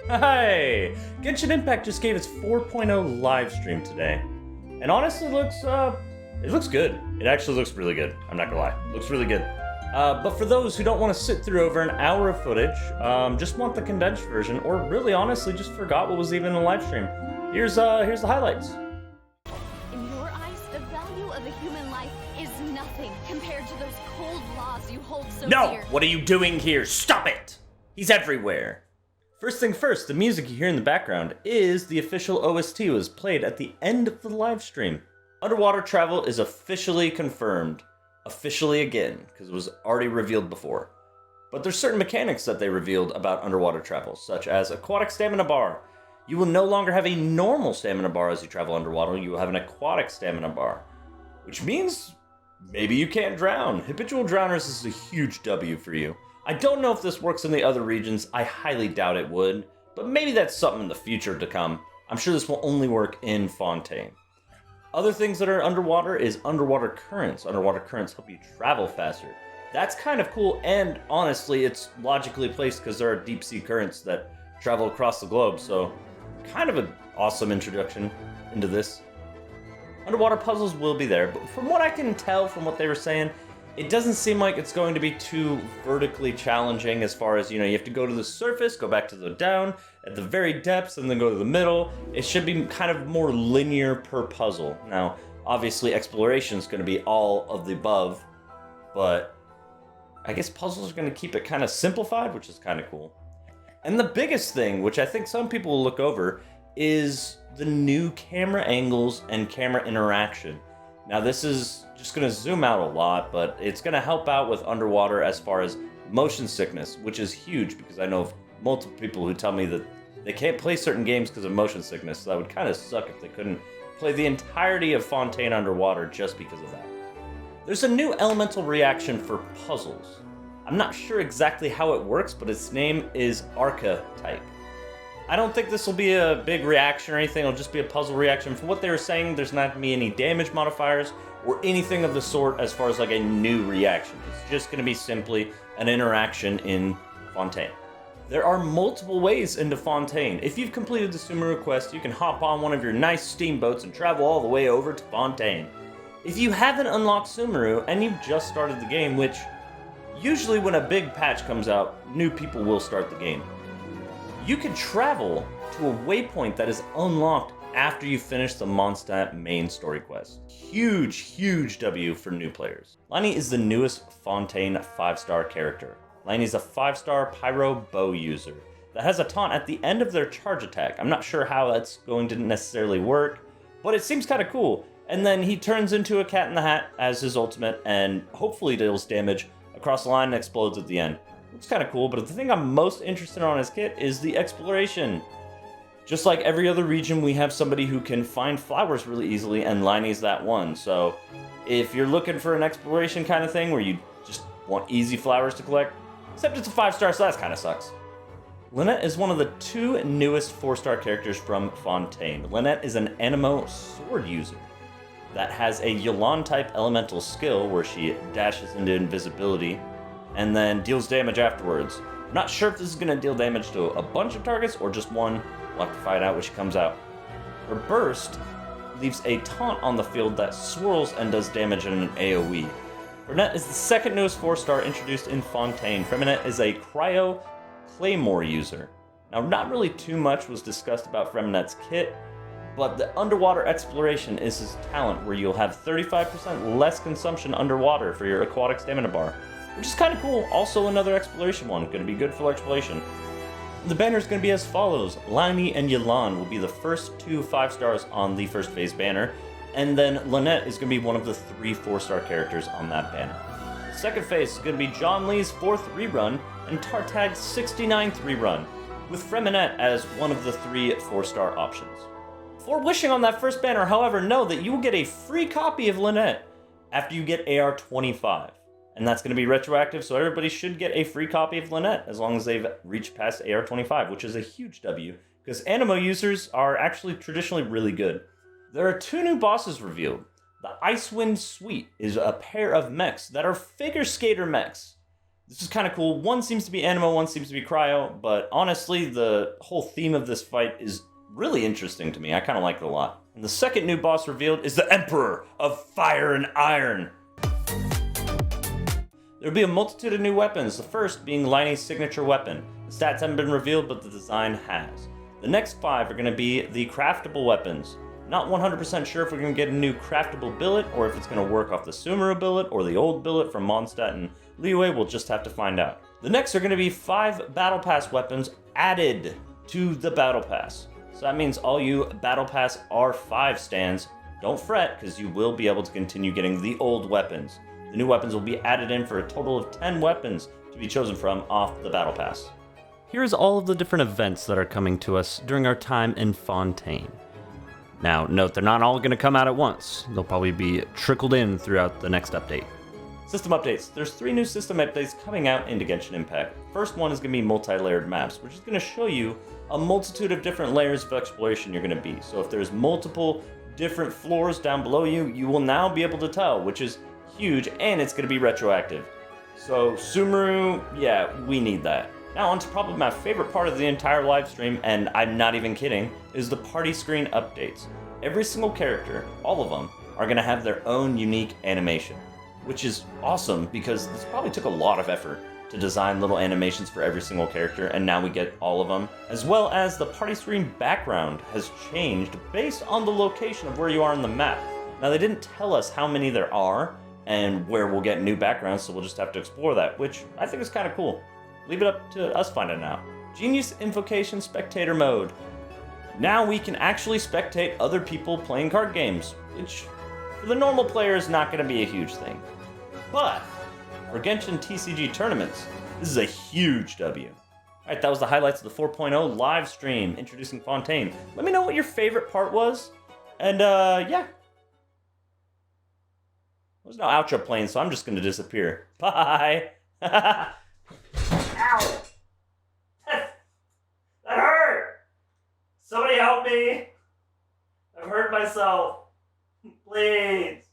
Hey! Genshin Impact just gave its 4.0 live stream today. And honestly it looks good. It actually looks really good. I'm not gonna lie. It looks really good. But for those who don't want to sit through over an hour of footage, just want the condensed version, or really honestly just forgot what was even in the live stream, here's the highlights. In your eyes, the value of a human life is nothing compared to those cold laws you hold so No! dear. What are you doing here? Stop it! He's everywhere. First thing first, the music you hear in the background is the official OST was played at the end of the live stream. Underwater travel is officially confirmed. Officially again, because it was already revealed before. But there's certain mechanics that they revealed about underwater travel, such as aquatic stamina bar. You will no longer have a normal stamina bar as you travel underwater, you will have an aquatic stamina bar. Which means maybe you can't drown. Habitual drowners is a huge W for you. I don't know if this works in the other regions, I highly doubt it would, but maybe that's something in the future to come. I'm sure this will only work in Fontaine. Other things that are underwater is underwater currents. Underwater currents help you travel faster. That's kind of cool, and honestly, it's logically placed because there are deep sea currents that travel across the globe, so kind of an awesome introduction into this. Underwater puzzles will be there, but from what I can tell from what they were saying, it doesn't seem like it's going to be too vertically challenging as far as, you have to go to the surface, go back to the down, at the very depths, and then go to the middle. It should be kind of more linear per puzzle. Now, obviously, exploration is going to be all of the above, but I guess puzzles are going to keep it kind of simplified, which is kind of cool. And the biggest thing, which I think some people will look over, is the new camera angles and camera interaction. Now, this is just going to zoom out a lot, but it's going to help out with underwater as far as motion sickness, which is huge because I know of multiple people who tell me that they can't play certain games because of motion sickness, so that would kind of suck if they couldn't play the entirety of Fontaine underwater just because of that. There's a new elemental reaction for puzzles. I'm not sure exactly how it works, but its name is Archetype. I don't think this will be a big reaction or anything, it'll just be a puzzle reaction. From what they were saying, there's not going to be any damage modifiers or anything of the sort as far as like a new reaction. It's just going to be simply an interaction in Fontaine. There are multiple ways into Fontaine. If you've completed the Sumeru quest, you can hop on one of your nice steamboats and travel all the way over to Fontaine. If you haven't unlocked Sumeru and you've just started the game, which usually when a big patch comes out, new people will start the game, you can travel to a waypoint that is unlocked after you finish the Mondstadt main story quest. Huge W for new players. Laini is the newest Fontaine 5-star character. Laini is a 5-star Pyro Bow user that has a taunt at the end of their charge attack. I'm not sure how that's going to necessarily work, but it seems kind of cool. And then he turns into a cat in the hat as his ultimate and hopefully deals damage across the line and explodes at the end. It's kind of cool, but the thing I'm most interested in on his kit is the exploration. Just like every other region, we have somebody who can find flowers really easily, and Laini's that one. So if you're looking for an exploration kind of thing where you just want easy flowers to collect, except it's a 5-star, so that kind of sucks. Lynette is one of the 2 newest 4-star characters from Fontaine. Lynette is an Anemo sword user that has a Yu'lon-type elemental skill where she dashes into invisibility and then deals damage afterwards. I'm not sure if this is going to deal damage to a bunch of targets or just one. We'll have to find out when she comes out. Her burst leaves a taunt on the field that swirls and does damage in an AoE. Freminet is the 2nd newest 4-star introduced in Fontaine. Freminet is a Cryo Claymore user. Now, not really too much was discussed about Freminet's kit, but the underwater exploration is his talent where you'll have 35% less consumption underwater for your aquatic stamina bar, which is kind of cool. Also another exploration one, going to be good for exploration. The banner is going to be as follows. Laini and Yu'lon will be the first 2 5-stars on the first phase banner, and then Lynette is going to be one of the 3 4-star characters on that banner. The second phase is going to be John Lee's 4th rerun and Tartag's 69th rerun, with Freminet as one of the 3 4-star options. Before wishing on that first banner, however, know that you will get a free copy of Lynette after you get AR25. And that's going to be retroactive, so everybody should get a free copy of Lynette as long as they've reached past AR25, which is a huge W, because Anemo users are actually traditionally really good. There are 2 new bosses revealed. The Icewind Suite is a pair of mechs that are figure skater mechs. This is kind of cool. One seems to be Anemo, one seems to be Cryo, but honestly, the whole theme of this fight is really interesting to me. I kind of like it a lot. And the second new boss revealed is the Emperor of Fire and Iron. There'll be a multitude of new weapons, the first being Liney's signature weapon. The stats haven't been revealed, but the design has. The next 5 are going to be the craftable weapons. Not 100% sure if we're going to get a new craftable billet, or if it's going to work off the Sumeru billet or the old billet from Mondstadt and Liyue. We'll just have to find out. The next are going to be 5 Battle Pass weapons added to the Battle Pass. So that means all you Battle Pass R5 stands, don't fret, because you will be able to continue getting the old weapons. The new weapons will be added in for a total of 10 weapons to be chosen from off the Battle Pass. Here's all of the different events that are coming to us during our time in Fontaine. Now, note, they're not all going to come out at once. They'll probably be trickled in throughout the next update. System updates. There's 3 new system updates coming out into Genshin Impact. First one is going to be multi-layered maps, which is going to show you a multitude of different layers of exploration you're going to be. So if there's multiple different floors down below you, you will now be able to tell, which is huge, and it's going to be retroactive. So Sumeru, yeah, we need that. Now on to probably my favorite part of the entire live stream, and I'm not even kidding, is the party screen updates. Every single character, all of them, are going to have their own unique animation, which is awesome because this probably took a lot of effort to design little animations for every single character, and now we get all of them. As well as the party screen background has changed based on the location of where you are in the map. Now they didn't tell us how many there are and where we'll get new backgrounds, so we'll just have to explore that, which I think is kind of cool. Leave it up to us finding out. Genius Invocation Spectator Mode. Now we can actually spectate other people playing card games, which for the normal player is not going to be a huge thing. But for Genshin TCG tournaments, this is a huge W. Alright, that was the highlights of the 4.0 live stream introducing Fontaine. Let me know what your favorite part was, and yeah. There's no outro playing, so I'm just going to disappear. Bye! Ow! That hurt! Somebody help me! I've hurt myself. Please.